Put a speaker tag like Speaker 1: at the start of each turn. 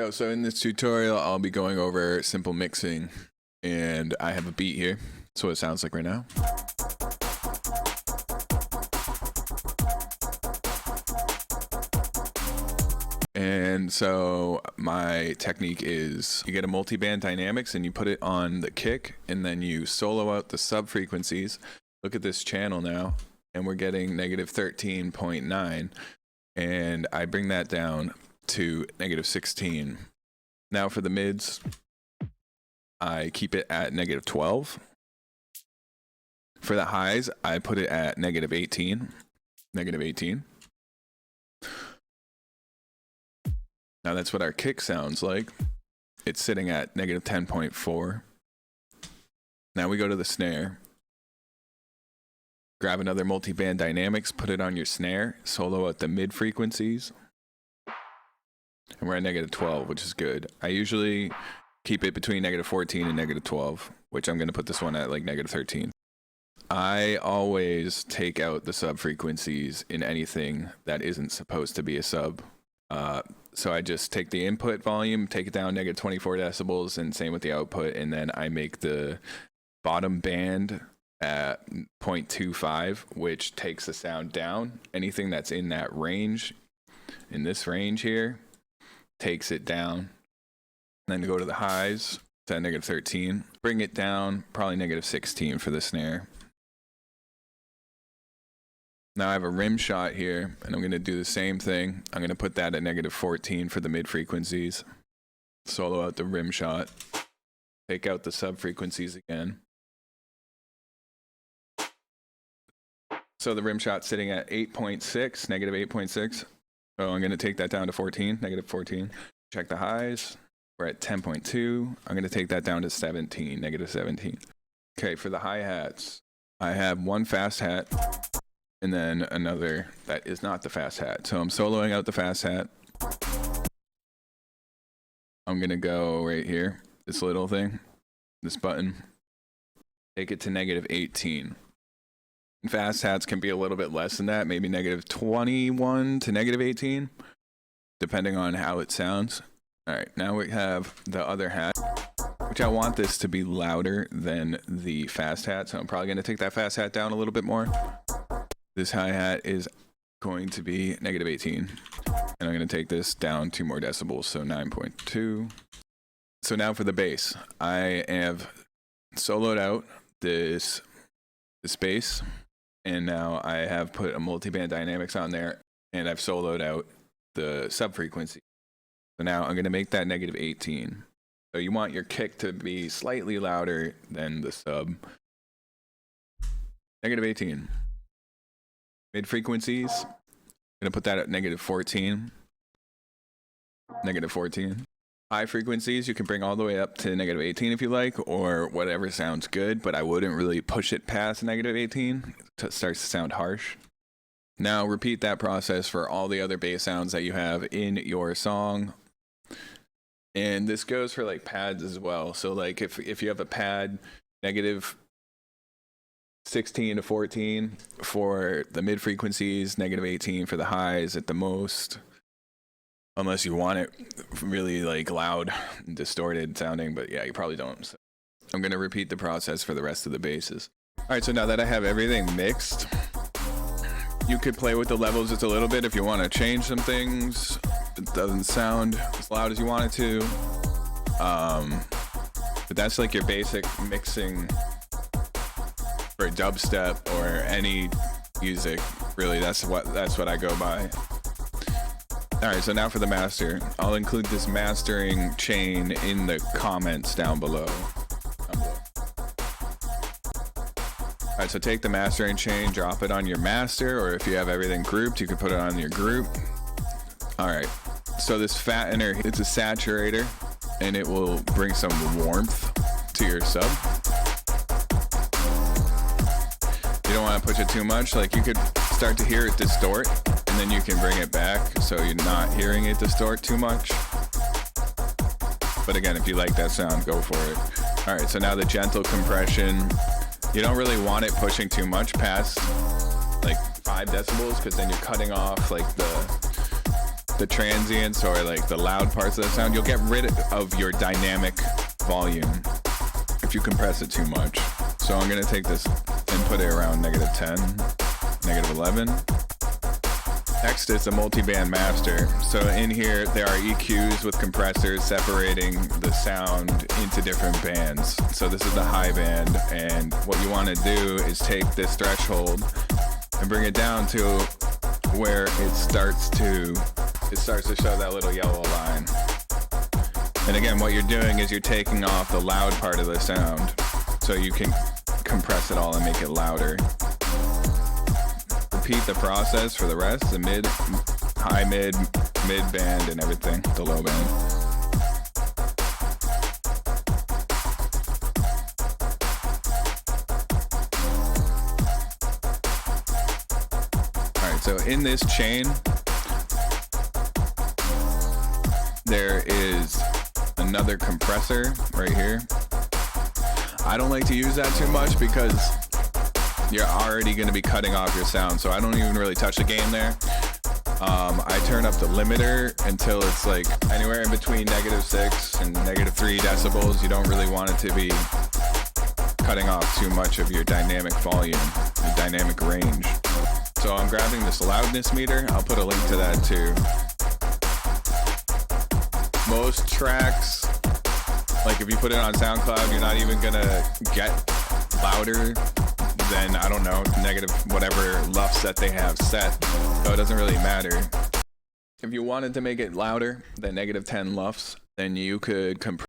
Speaker 1: Yo, so in this tutorial, I'll be going over simple mixing, and I have a beat here. That's what it sounds like right now. And so my technique is you get a multi-band dynamics and you put it on the kick, and then you solo out the sub frequencies. Look at this channel now, and we're getting negative 13.9, and I bring that down to negative 16. Now for the mids, I keep it at negative 12. For the highs, I put it at negative 18. Negative 18. Now that's what our kick sounds like. It's sitting at negative 10.4. Now we go to the snare. Grab another multi-band dynamics, put it on your snare, solo out the mid frequencies. And we're at negative 12, which is good. I usually keep it between negative 14 and negative 12, which I'm going to put this one at like negative 13. I always take out the sub frequencies in anything that isn't supposed to be a sub. So I just take the input volume, take it down negative 24 decibels, and same with the output, and then I make the bottom band at 0.25, which takes the sound down. Anything that's in that range, in this range here, takes it down. And then go to the highs, it's at negative 13. Bring it down, probably negative 16 for the snare. Now I have a rim shot here, and I'm going to do the same thing. I'm going to put that at negative 14 for the mid frequencies. Solo out the rim shot. Take out the sub frequencies again. So the rim shot's sitting at 8.6, negative 8.6. So I'm going to take that down to 14, negative 14. Check the highs. We're at 10.2. I'm going to take that down to 17, negative 17. Okay, for the hi-hats, I have one fast hat and then another that is not the fast hat. So I'm soloing out the fast hat. I'm going to go right here, this little thing, this button, take it to negative 18. Fast hats can be a little bit less than that, maybe negative 21 to negative 18, depending on how it sounds. All right, now we have the other hat, which I want this to be louder than the fast hat, so I'm probably going to take that fast hat down a little bit more. This hi-hat is going to be negative 18, and I'm going to take this down 2 more decibels, so 9.2. So now for the bass, I have soloed out this bass, and now I have put a multi-band dynamics on there, and I've soloed out the sub frequency. So now I'm going to make that negative 18. So you want your kick to be slightly louder than the sub. Negative 18. Mid frequencies, I'm going to put that at negative 14. Negative 14. High frequencies, you can bring all the way up to negative 18 if you like, or whatever sounds good, but I wouldn't really push it past negative 18. It starts to sound harsh. Now repeat that process for all the other bass sounds that you have in your song. And this goes for like pads as well. So like if you have a pad, negative 16 to 14 for the mid frequencies, negative 18 for the highs at the most. Unless you want it really like loud and distorted sounding, but yeah, you probably don't. So I'm going to repeat the process for the rest of the basses. All right, so now that I have everything mixed, you could play with the levels just a little bit if you want to change some things. It doesn't sound as loud as you want it to. But that's like your basic mixing for dubstep or any music. Really, that's what I go by. All right, so now for the master. I'll include this mastering chain in the comments down below. All right, so take the mastering chain, drop it on your master, or if you have everything grouped, you can put it on your group. All right, so this fattener, it's a saturator, and it will bring some warmth to your sub. You don't want to push it too much. Like you could start to hear it distort, and then you can bring it back so you're not hearing it distort too much. But again, if you like that sound, go for it. All right, so now the gentle compression. You don't really want it pushing too much past like 5 decibels, because then you're cutting off like the transients or like the loud parts of the sound, you'll get rid of your dynamic volume if you compress it too much. So I'm gonna take this and put it around -10, -11. Next is the multi-band master. So in here, there are EQs with compressors separating the sound into different bands. So this is the high band, and what you want to do is take this threshold and bring it down to where it starts to show that little yellow line. And again, what you're doing is you're taking off the loud part of the sound so you can compress it all and make it louder. Repeat the process for the rest, the mid, high mid, mid band, and everything, the low band. All right, so in this chain, there is another compressor right here. I don't like to use that too much because you're already going to be cutting off your sound, so I don't even really touch the gain there. I turn up the limiter until it's like anywhere in between -6 and -3 decibels. You don't really want it to be cutting off too much of your dynamic volume, your dynamic range. So I'm grabbing this loudness meter. I'll put a link to that too. Most tracks, like if you put it on SoundCloud, you're not even gonna get louder than, I don't know, negative whatever LUFS that they have set. So it doesn't really matter. If you wanted to make it louder than -10 LUFS, then you could compress.